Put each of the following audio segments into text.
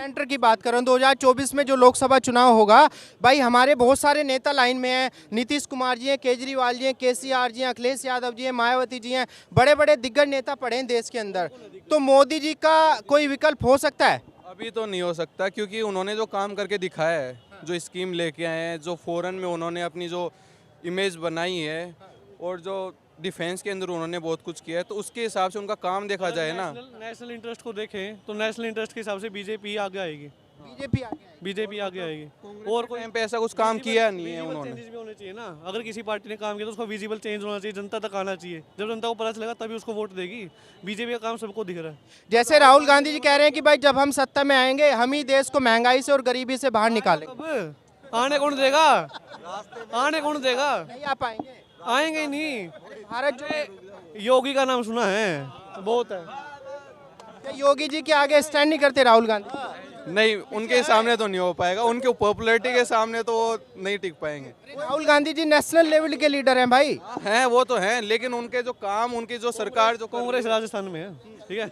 Centre की बात करूं 2024 में जो लोकसभा चुनाव होगा, भाई हमारे बहुत सारे नेता लाइन में हैं। नीतीश कुमार जी हैं, केजरीवाल जी हैं, केसीआर जी हैं, अखिलेश यादव जी हैं, मायावती जी हैं, बड़े बड़े दिग्गज नेता पड़े हैं देश के अंदर। तो मोदी जी का कोई विकल्प हो सकता है? अभी तो नहीं हो सकता, क्योंकि उन्होंने जो काम करके दिखाया है, जो स्कीम लेके आए हैं, जो फॉरेन में उन्होंने अपनी जो इमेज बनाई है, और जो डिफेंस के अंदर उन्होंने बहुत कुछ किया है, तो उसके हिसाब से उनका काम देखा जाए ना। नेशनल इंटरेस्ट को देखें तो नेशनल इंटरेस्ट के हिसाब से बीजेपी आगे आएगी। बीजेपी आगे आएगी। बीजेपी आगे आएगी। और कोई पे ऐसा कुछ काम किया नहीं है उन्होंने। चेंजेस भी होने चाहिए ना। अगर किसी पार्टी ने काम किया तो उसका विजिबल चेंज होना चाहिए, जनता तक आना चाहिए। जब जनता को पता चलेगा तभी उसको वोट देगी। बीजेपी का काम सबको दिख रहा है। जैसे राहुल गांधी जी कह रहे हैं कि भाई जब हम सत्ता में आएंगे हम ही देश को महंगाई से और गरीबी से बाहर निकालेंगे। अब आने कौन देगा? आने कौन देगा? नहीं आ पाएंगे। आएंगे ही नहीं। भारत जो योगी का नाम सुना है? बहुत है। क्या योगी जी के आगे स्टैंड नहीं करते राहुल गांधी? नहीं, उनके सामने तो नहीं हो पाएगा, उनके पॉपुलैरिटी के सामने तो वो नहीं टिक पाएंगे। राहुल गांधी जी नेशनल लेवल के लीडर हैं भाई। हैं, वो तो हैं, लेकिन उनके जो काम, उनकी जो सरकार जो कांग्रेस राजस्थान में है, ठीक है।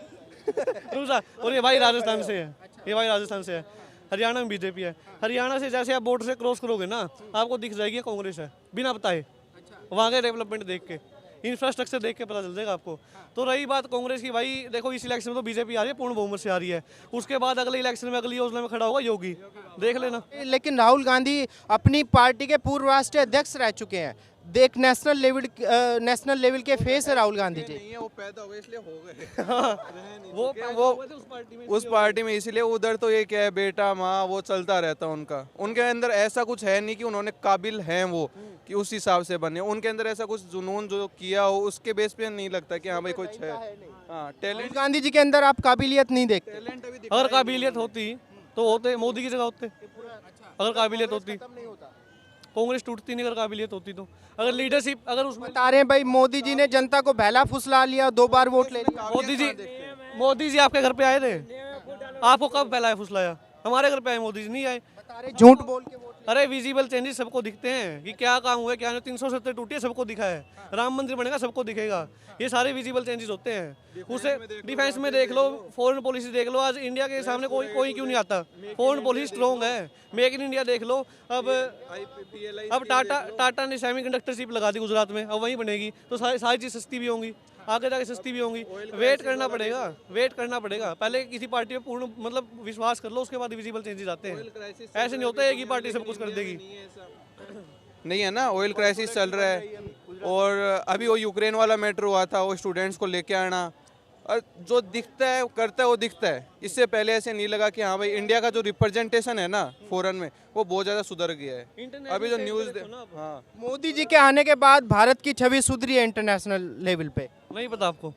दूसरा, और ये भाई राजस्थान से है, ये भाई राजस्थान से है। हरियाणा में बीजेपी है। हरियाणा से जैसे आप बॉर्डर से क्रॉस करोगे ना, आपको दिख जाएगी कांग्रेस है, बिना बताए। वहाँ के डेवलपमेंट देख के, इंफ्रास्ट्रक्चर देख के पता चल जाएगा आपको। तो रही बात कांग्रेस की, भाई देखो इस इलेक्शन में तो बीजेपी आ रही है, पूर्ण बहुमत से आ रही है। उसके बाद अगले इलेक्शन में, अगली योजना में खड़ा होगा योगी, देख लेना। लेकिन राहुल गांधी अपनी पार्टी के पूर्व राष्ट्रीय अध्यक्ष रह चुके हैं। देख नेशनल लेवल के फेस है राहुल गांधी जी। नहीं है, वो पैदा हुए इसलिए हो गए। वो उस पार्टी में, इसलिए उधर तो ये क्या है, बेटा माँ वो चलता रहता उनका। उनके अंदर ऐसा कुछ है नहीं कि उन्होंने काबिल हैं वो कि उस हिसाब से बने। उनके अंदर ऐसा कुछ जुनून जो किया हो, उसके बेस पे नहीं लगता कि हाँ भाई कुछ है। हाँ, राहुल गांधी जी के अंदर आप काबिलियत नहीं देखते? टैलेंट अभी अगर काबिलियत होती तो होते मोदी की जगह होते। अगर काबिलियत होती, कांग्रेस टूटती नहीं। अगर काबिलियत होती तो, अगर लीडरशिप, अगर उसमें बता रहे हैं भाई मोदी जी ने जनता को बहला फुसला लिया, 2 बार वोट ले लिया। मोदी जी आपके घर पे आए थे? आपको कब फैलाया फुसलाया? हमारे घर पे आए मोदी जी? नहीं आए। बता रहे झूठ बोल के वोट। अरे विजिबल चेंजेस सबको दिखते हैं कि क्या काम हुआ, क्या नहीं। 370 टूटी है, सबको दिखा है। राम मंदिर बनेगा, सबको दिखेगा। ये सारे विजिबल चेंजेस होते हैं। उसे डिफेंस में देख लो, फॉरेन पॉलिसी देख लो। आज इंडिया के सामने कोई क्यों नहीं आता? फॉरेन पॉलिसी स्ट्रॉन्ग है। मेक इन इंडिया देख लो। अब टाटा ने सेमीकंडक्टर लगा दी गुजरात में, अब वहीं बनेगी तो सारी चीज़ सस्ती भी होंगी, आगे जाके सस्ती भी होंगी। वेट करना पड़ेगा। पहले किसी पार्टी में पूर्ण मतलब विश्वास कर लो, उसके बाद विजिबल चेंजेस आते हैं। ऐसे नहीं होता है कि पार्टी सब कुछ कर देगी। नहीं है ना, ऑयल क्राइसिस चल रहा है। और अभी वो यूक्रेन वाला मैटर हुआ था, वो स्टूडेंट्स को लेके आना, और जो दिखता है करता है वो दिखता है। इससे पहले ऐसे नहीं लगा कि हाँ भाई इंडिया का जो रिप्रेजेंटेशन है ना फॉरेन में, वो बहुत ज़्यादा सुधर गया है। अभी जो न्यूज़, हाँ, मोदी जी के आने के बाद भारत की छवि सुधरी है इंटरनेशनल लेवल पे? नहीं पता आपको?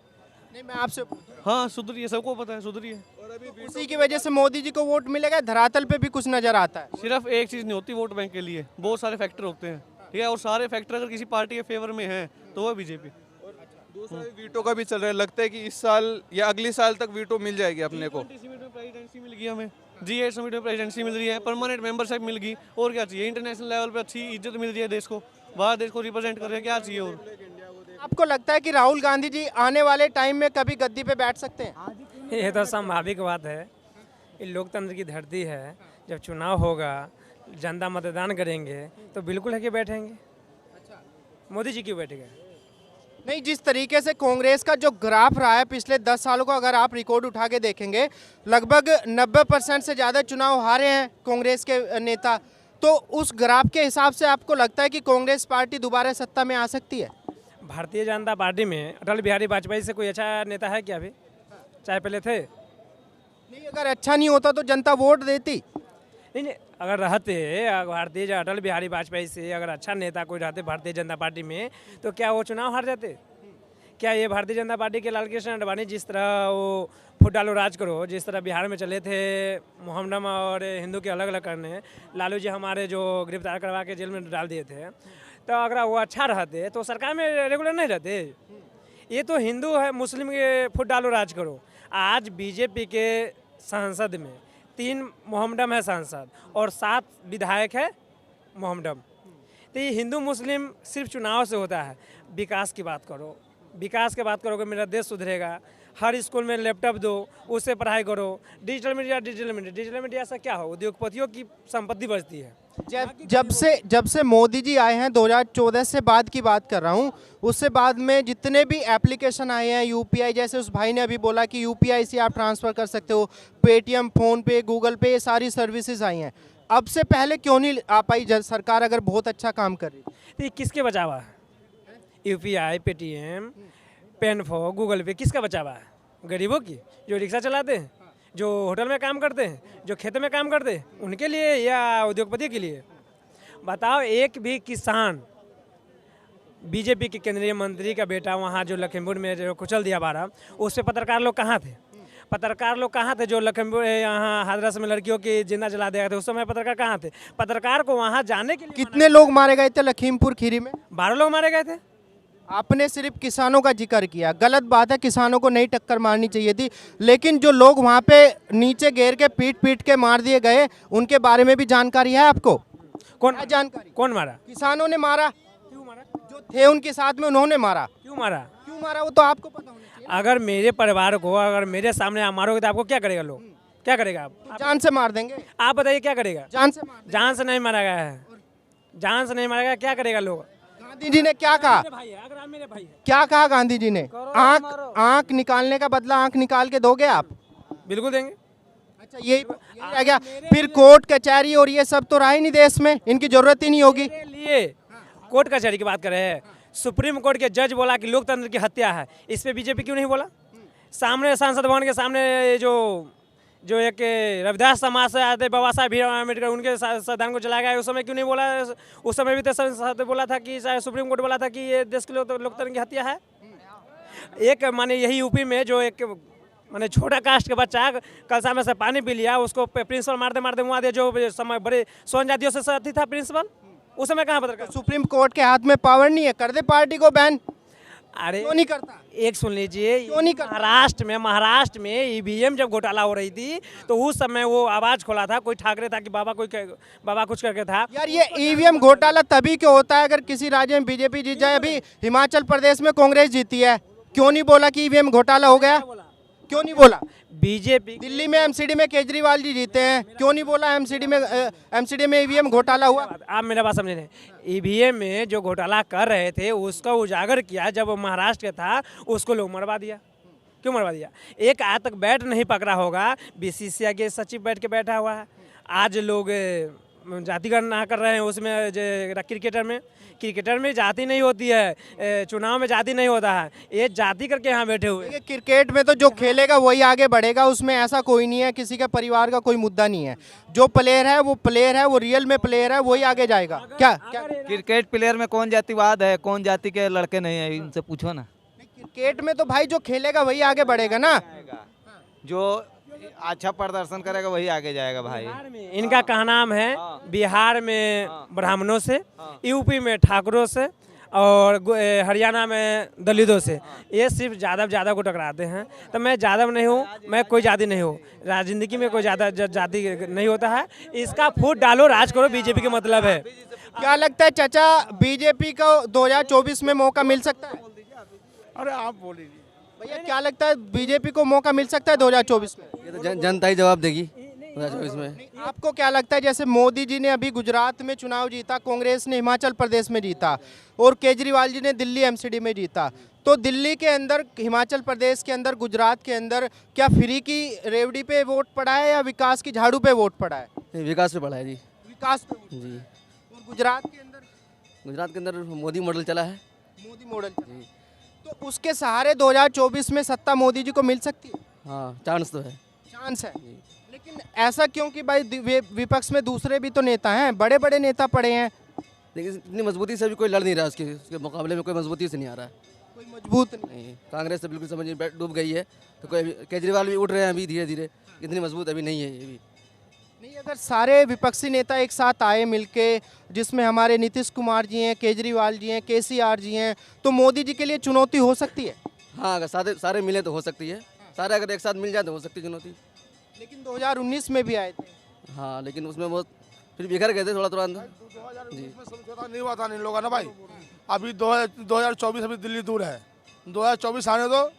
नहीं, मैं आपसे हाँ, सुधरी है, सबको पता है सुधरी है। उसी की वजह से मोदी जी को वोट मिलेगा। धरातल पे भी कुछ नजर आता है। सिर्फ एक चीज़ नहीं होती वोट बैंक के लिए, बहुत सारे फैक्टर होते हैं, ठीक है। और सारे फैक्टर अगर किसी पार्टी के फेवर में हैं तो वो बीजेपी। दूसरा वीटो का भी चल रहा है। लगता है कि इस साल या अगले साल तक वीटो मिल जाएगी अपने को। G20 समिट में प्रेसिडेंसी मिल गई हमें, G8 समिट में प्रेसिडेंसी मिल रही है, परमानेंट मेंबरशिप मिल गई। और क्या चाहिए? इंटरनेशनल लेवल पे अच्छी इज्जत मिल रही है देश को, बाहर देश को रिप्रेजेंट कर रहे हैं, क्या चाहिए और? आपको लगता है कि राहुल गांधी जी आने वाले टाइम में कभी गद्दी पे बैठ सकते हैं? ये तो स्वाभाविक बात है। ये लोकतंत्र की धरती है। जब चुनाव होगा, जनता मतदान करेंगे तो बिल्कुल है कि बैठेंगे। मोदी जी क्यों बैठेंगे? नहीं, जिस तरीके से कांग्रेस का जो ग्राफ रहा है पिछले 10 सालों का अगर आप रिकॉर्ड उठा के देखेंगे, लगभग 90% से ज़्यादा चुनाव हारे हैं कांग्रेस के नेता। तो उस ग्राफ के हिसाब से आपको लगता है कि कांग्रेस पार्टी दोबारा सत्ता में आ सकती है? भारतीय जनता पार्टी में अटल बिहारी वाजपेयी से कोई अच्छा नेता है क्या? अभी चाहे पहले थे। नहीं, अगर अच्छा नहीं होता तो जनता वोट देती। नहीं, अगर रहते भारतीय अटल बिहारी वाजपेयी से अगर अच्छा नेता कोई रहते भारतीय जनता पार्टी में, तो क्या वो चुनाव हार जाते? क्या ये भारतीय जनता पार्टी के लाल कृष्ण आडवाणी जिस तरह वो फुट डालो राज करो, जिस तरह बिहार में चले थे मोहम्मदम और हिंदू के अलग अलग करने, लालू जी हमारे जो गिरफ्तार करवा के जेल में डाल दिए थे, तो अगर वो अच्छा रहते तो सरकार में रेगुलर नहीं रहते। ये तो हिंदू है मुस्लिम के फुट डालो राज करो। आज बीजेपी के संसद में 3 मोहम्मदम है सांसद और 7 विधायक है मोहम्मदम। तो ये हिंदू मुस्लिम सिर्फ चुनाव से होता है। विकास की बात करो, विकास की बात करोगे मेरा देश सुधरेगा। हर स्कूल में लैपटॉप दो, उससे पढ़ाई करो। डिजिटल मीडिया से क्या हो, उद्योगपतियों की संपत्ति बचती है। जब से मोदी जी आए हैं 2014 से बाद की बात कर रहा हूँ, उससे बाद में जितने भी एप्लीकेशन आए हैं यूपीआई, जैसे उस भाई ने अभी बोला कि यूपीआई से आप ट्रांसफ़र कर सकते हो, पेटीएम, फ़ोन पे, गूगल पे, ये सारी सर्विसेज आई हैं। अब से पहले क्यों नहीं आ पाई सरकार अगर बहुत अच्छा काम कर रही? तो ये किसके बचा हुआ है? यूपीआई, पेटीएम, पेनफो, गूगल पे किसका बचा हुआ है? गरीबों की, जो रिक्शा चलाते हैं, जो होटल में काम करते हैं, जो खेत में काम करते हैं, उनके लिए या उद्योगपति के लिए? बताओ, एक भी किसान, बीजेपी के केंद्रीय मंत्री का बेटा वहाँ जो लखीमपुर में जो कुचल दिया 12, उस पे पत्रकार लोग कहाँ थे? पत्रकार लोग कहाँ थे जो लखीमपुर यहाँ हाथरस में लड़कियों की जिंदा जला दिया थे? उस समय पत्रकार कहाँ थे? पत्रकार को वहाँ जाने के लिए कितने लोग मारे गए थे लखीमपुर खीरी में? 12 लोग मारे गए थे। आपने सिर्फ किसानों का जिक्र किया, गलत बात है, किसानों को नहीं टक्कर मारनी चाहिए थी, लेकिन जो लोग वहाँ पे नीचे घेर के पीट के मार दिए गए, उनके बारे में भी जानकारी है आपको? कौन क्या जानकारी? कौन मारा? किसानों ने मारा, क्यों मारा? जो थे उनके साथ में उन्होंने मारा। क्यों मारा? क्यों मारा वो तो आपको पता होना चाहिए। अगर मेरे परिवार को अगर मेरे सामने आप मारोगे तो आपको क्या करेगा? लोग क्या करेगा? आप जान से मार देंगे। आप बताइए क्या करेगा? जान से मार जान से नहीं मारा गया है, जान से नहीं मारा गया, क्या करेगा लोग? गांधी जी ने क्या कहा? भाई है, अगर आप मेरे भाई है। क्या कहा गांधी जी ने? आंख निकालने का बदला आंख निकाल के दोगे आप? बिल्कुल देंगे। अच्छा, यही रह गया। फिर कोर्ट कचहरी और ये सब तो रहा ही नहीं देश में, इनकी जरूरत ही नहीं होगी। मेरे लिए कोर्ट कचहरी की बात कर रहे हैं। सुप्रीम कोर्ट के जज बोला कि लोकतंत्र की हत्या है, इस पे बीजेपी क्यों नहीं बोला? सामने सांसद भवन के सामने जो एक रविदास समाज से आते बाबा साहब भीमराव अम्बेडकर, उनके संविधान को जलाया गया, उस समय क्यों नहीं बोला? उस समय भी तो संसद बोला था कि सुप्रीम कोर्ट बोला था कि ये देश के लोकतंत्र की हत्या है। एक माने यही यूपी में जो एक माने छोटा कास्ट का बच्चा कलसा में से पानी पी लिया, उसको प्रिंसिपल मारते मारते मुआ दिया, जो समय बड़े स्वर्ण जातियों से साथी था प्रिंसिपल, उस समय कहाँ पत्रकार? सुप्रीम कोर्ट के हाथ में पावर नहीं है, कर दे पार्टी को बैन। अरे क्यों नहीं करता? एक सुन लीजिए, क्यों नहीं करता? महाराष्ट्र में ईवीएम जब घोटाला हो रही थी तो उस समय वो आवाज खोला था, कोई ठाकरे था कि बाबा कुछ करके था। यार ये ईवीएम घोटाला तभी क्यों होता है अगर किसी राज्य में बीजेपी जीत जाए? अभी हिमाचल प्रदेश में कांग्रेस जीती है, क्यों नहीं बोला कि ईवीएम घोटाला हो गया? क्यों नहीं बोला? बीजेपी दिल्ली में एमसीडी में केजरीवाल जी जीते हैं, क्यों नहीं बोला एमसीडी में ईवीएम घोटाला हुआ? आप मेरा बात समझे नहीं, ईवीएम में जो घोटाला कर रहे थे उसका उजागर किया, जब महाराष्ट्र का था उसको लोग मरवा दिया। क्यों मरवा दिया? एक आज तक बैट नहीं पकड़ा होगा, बीसीसीआई के सचिव बैठ के बैठा हुआ है। आज लोग जातिगणना कर रहे हैं, उसमें क्रिकेटर में जाति नहीं होती है, चुनाव में जाति नहीं होता है, ये जाति करके यहाँ बैठे हुए। देखिए, क्रिकेट में तो जो खेलेगा वही आगे बढ़ेगा, उसमें ऐसा कोई नहीं है, किसी का परिवार का कोई मुद्दा नहीं है। जो प्लेयर है वो रियल में प्लेयर है, वही आगे जाएगा। क्या क्रिकेट प्लेयर में कौन जातिवाद है? कौन जाति के लड़के नहीं है? इनसे पूछो ना। क्रिकेट में तो भाई जो खेलेगा वही आगे बढ़ेगा ना। जो अच्छा प्रदर्शन करेगा वही आगे जाएगा भाई। इनका कहा नाम है बिहार में ब्राह्मणों से, यूपी में ठाकुरों से और हरियाणा में दलितों से, ये सिर्फ यादव को टकराते हैं। तो मैं यादव नहीं हूँ, मैं कोई जाति नहीं हूँ, राजनीति में कोई जाति नहीं होता है। इसका फूट डालो, राज करो, बीजेपी का मतलब है। क्या लगता है चाचा, बीजेपी को 2024 में मौका मिल सकता है? अरे आप बोलिए भैया, क्या लगता है बीजेपी को मौका मिल सकता है 2024 में? ये तो जनता ही जवाब देगी 2024 में। आपको क्या लगता है, जैसे मोदी जी ने अभी गुजरात में चुनाव जीता, कांग्रेस ने हिमाचल प्रदेश में जीता और केजरीवाल जी ने दिल्ली एमसीडी में जीता, तो दिल्ली के अंदर, हिमाचल प्रदेश के अंदर, गुजरात के अंदर क्या फ्री की रेवड़ी पे वोट पड़ा है या विकास की झाड़ू पे वोट पड़ा है? विकास पे पड़ा है जी। विकास पे वोट। जी। और गुजरात के अंदर मोदी मॉडल चला है। मोदी मॉडल चला। तो उसके सहारे 2024 में सत्ता मोदी जी को मिल सकती है? हाँ, चांस तो है। चांस है, लेकिन ऐसा क्यों कि भाई विपक्ष में दूसरे भी तो नेता हैं, बड़े बड़े नेता पड़े हैं, लेकिन इतनी मजबूती से भी कोई लड़ नहीं रहा, उसके मुकाबले में कोई मजबूती से नहीं आ रहा है। कोई मजबूत नहीं। नहीं, कांग्रेस तो बिल्कुल समझिए डूब गई है, तो कोई केजरीवाल भी उठ रहे हैं अभी धीरे धीरे, इतनी मजबूत अभी नहीं है ये भी। नहीं, अगर सारे विपक्षी नेता एक साथ आए मिलके, जिसमें हमारे नीतीश कुमार जी हैं, केजरीवाल जी हैं, केसीआर जी हैं, तो मोदी जी के लिए चुनौती हो सकती है? हाँ, अगर सारे मिले तो हो सकती है, सारे अगर एक साथ मिल जाए तो हो सकती है चुनौती। लेकिन 2019 में भी आए थे। हाँ, लेकिन उसमें वो फिर बिखर गए थे थोड़ा जी। समझौता नहीं हुआ था इन लोगों ने भाई। अभी 2024 अभी दिल्ली दूर है, 2024 आने दो,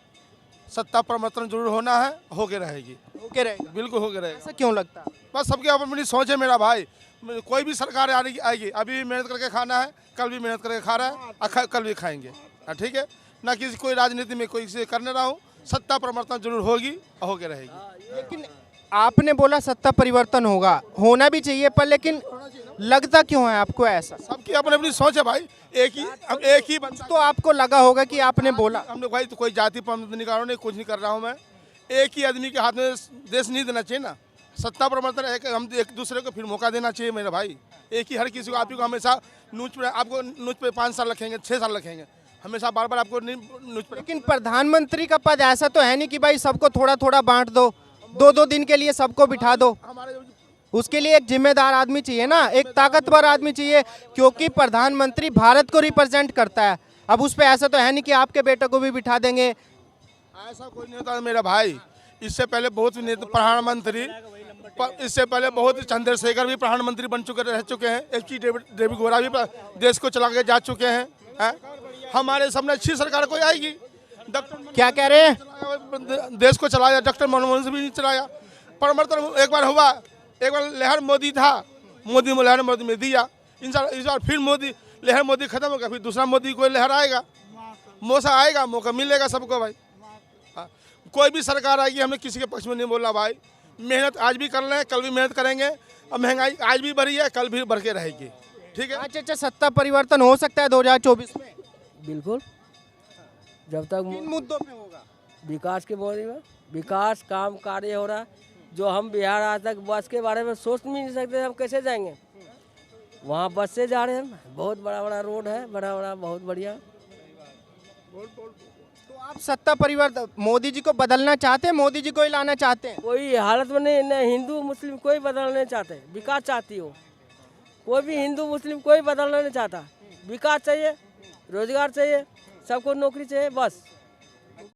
सत्ता परिवर्तन जरूर होना है, होके रहेगी, ओके रहेगा। बिल्कुल होके रहेगा। ऐसा क्यों लगता है? बस सबके अपनी सोच है मेरा भाई। कोई भी सरकार आएगी, अभी भी मेहनत करके खाना है, कल भी मेहनत करके खा रहा है और कल भी खाएंगे। ठीक है ना, किसी कोई राजनीति में कोई से करने रहा हूँ, सत्ता परिवर्तन जरूर होगी और होके रहेगी। लेकिन आपने बोला सत्ता परिवर्तन होगा, होना भी चाहिए, पर लेकिन लगता क्यों है आपको ऐसा? सबकी अपनी अपनी सोच है भाई। एक ही बंदा तो आपको लगा होगा कि आपने बोला। हमने भाई तो कोई जाति पर निकालो नहीं, कुछ नहीं कर रहा हूँ मैं। एक ही आदमी के हाथ में देश नहीं देना चाहिए ना। सत्ता परिवर्तन हम एक दूसरे को फिर मौका देना चाहिए मेरे भाई। एक ही हर किसी को, आप ही को हमेशा आपको न्यूज पे 5 साल रखेंगे, 6 साल रखेंगे, हमेशा बार बार आपको न्यूज पे। लेकिन प्रधानमंत्री का पद ऐसा तो है नहीं कि भाई सबको थोड़ा थोड़ा बांट दो, 2-2 दिन के लिए सबको बिठा दो। उसके लिए एक जिम्मेदार आदमी चाहिए ना, एक ताकतवर आदमी चाहिए, क्योंकि प्रधानमंत्री भारत को रिप्रेजेंट करता है। अब उस पे ऐसा तो है नहीं कि आपके बेटे को भी बिठा देंगे। ऐसा कोई नहीं होता मेरा भाई। इससे पहले बहुत प्रधानमंत्री, इससे पहले बहुत चंद्रशेखर भी प्रधानमंत्री बन चुके रह चुके हैं। एच.डी. देवेगौड़ा भी देश को चला के जा चुके हैं। हमारे सामने अच्छी सरकार कोई आएगी। डॉक्टर क्या कह रहे हैं? देश को चलाया, डॉक्टर मनमोहन सिंह भी नहीं चलाया। परिवर्तन एक बार हुआ, एक बार लहर मोदी था, मोदी में लहर मोदी में दिया। इस बार फिर मोदी लहर मोदी खत्म होगा, फिर दूसरा मोदी कोई लहर आएगा, मौका आएगा, मौका मिलेगा सबको भाई। कोई भी सरकार आएगी, हमने किसी के पक्ष में नहीं बोला भाई। मेहनत आज भी कर रहे हैं, कल भी मेहनत करेंगे। और महंगाई आज भी बढ़ी है, कल भी बढ़ के रहेगी। ठीक है। अच्छा, सत्ता परिवर्तन हो सकता है 2024 में? बिल्कुल, जब तक किन मुद्दों पे होगा? विकास के बारे में, विकास काम कार्य हो रहा है। जो हम बिहार आज तक बस के बारे में सोच भी नहीं सकते, हम कैसे जाएंगे वहाँ? बस से जा रहे हैं, बहुत बड़ा बड़ा रोड है, बड़ा बड़ा बहुत बढ़िया। तो आप सत्ता परिवर्तन मोदी जी को बदलना चाहते हैं, मोदी जी को ही लाना चाहते हैं? कोई हालत में नहीं, न हिंदू मुस्लिम कोई बदलना नहीं चाहते, विकास चाहती हो। कोई भी हिंदू मुस्लिम कोई बदलना नहीं चाहता, विकास चाहिए, रोजगार चाहिए, सबको नौकरी चाहिए, बस।